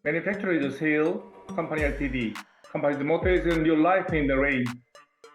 Manufacturer is SEIL Company Ltd. Company's motto is New Life in the Rain.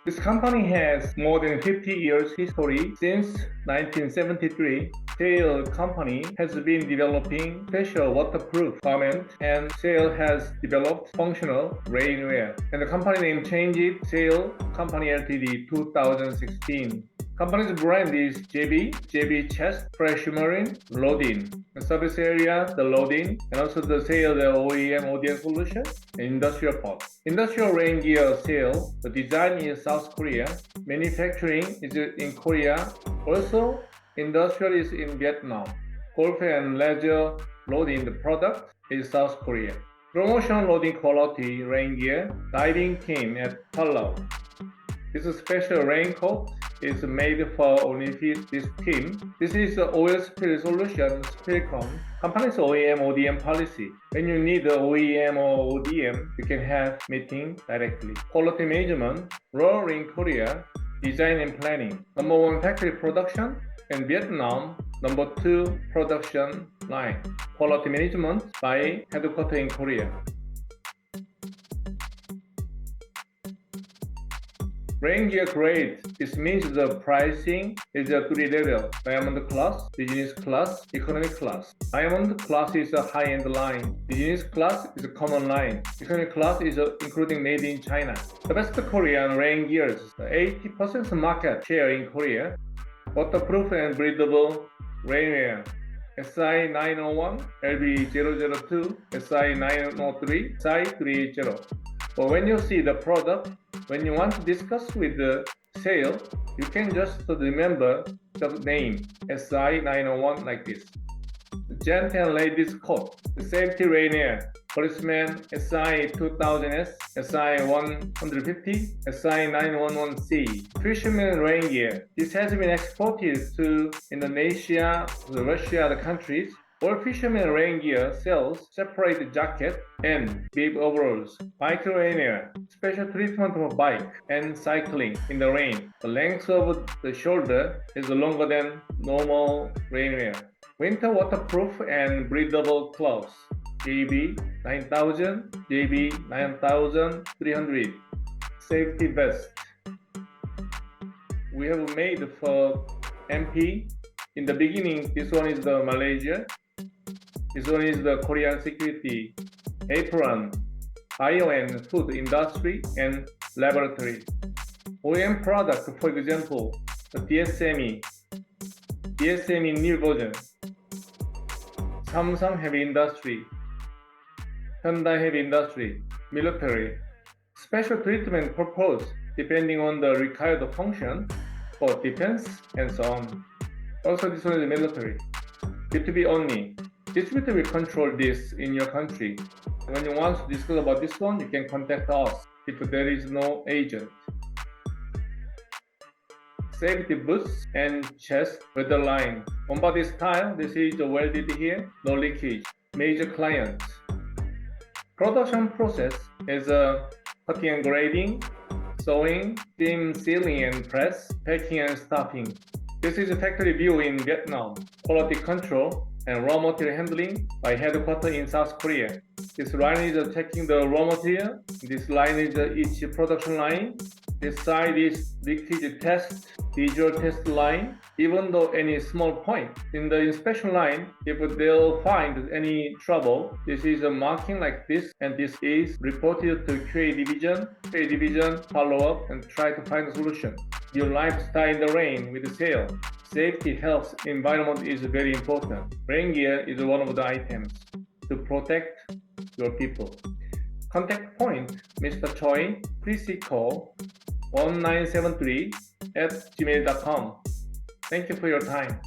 This company has more than 50 years history. Since 1973, SEIL Company has been developing special waterproof garment, and SEIL has developed functional rainwear. And the company name changed SEIL Company Ltd. 2016. Company's brand is JB Chest, Fresh Marine, Loading. The service area, the loading, and also the SEIL, the OEM, ODM solution, and industrial part. Industrial rain gear SEIL, the design is South Korea, manufacturing is in Korea, also industrial is in Vietnam. Golf and leisure loading the product is South Korea. Promotion loading quality rain gear, diving team at Palau. This special raincoat is made for only this team. This is the oil spill solution, SEIL Co. Company's OEM ODM policy. When you need the OEM or ODM, you can have meeting directly. Quality management, raw in Korea, design and planning. Number 1 factory production in Vietnam. Number 2 production line. Quality management by headquarters in Korea. Rain gear grade. This means the pricing is a 3 level: diamond class, business class, economy class. Diamond class is a high-end line. Business class is a common line. Economy class is including made in China. The best Korean rain gears. 80% market share in Korea. Waterproof and breathable rainwear. SI 901, LB 002, SI 903, SI 380. But when you see the product, when you want to discuss with the SEIL, you can just remember the name SI 901 like this. The gent and ladies coat, the safety rainier, policeman SI 2000S, SI 150, SI 911C. Fisherman rain gear. This has been exported to Indonesia, Russia, other countries. All fishermen rain gear sells separate jacket and bib overalls. Bike rainier, special treatment for bike and cycling in the rain. The length of the shoulder is longer than normal rainwear. Winter waterproof and breathable clothes. JB 9000, JB 9300. Safety vest. We have made for MP. In the beginning, this one is the Malaysia. This one is the Korean security, apron, bio and food industry, and laboratory. OEM product, for example, the DSME new version, Samsung heavy industry, Hyundai heavy industry, military. Special treatment purpose depending on the required function for defense and so on. Also, this one is military. B2B only. Distributor will control this in your country. When you want to discuss about this one, you can contact us if there is no agent. Safety boots and chest weather line. On body style, this is welded here, no leakage. Major clients. Production process is cutting and grading, sewing, seam, sealing and press, packing and stuffing. This is a factory view in Vietnam. Quality control and raw material handling by headquarters in South Korea. This line is checking the raw material. This line is each production line. This side is leakage test, visual test line. Even though any small point in the inspection line, if they'll find any trouble, this is a marking like this, and this is reported to QA division. QA division follow up and try to find a solution. Your lifestyle in the rain with the SEIL. Safety, health, environment is very important. Rain gear is one of the items to protect your people. Contact point, Mr. Choi, please call 1973 @gmail.com. Thank you for your time.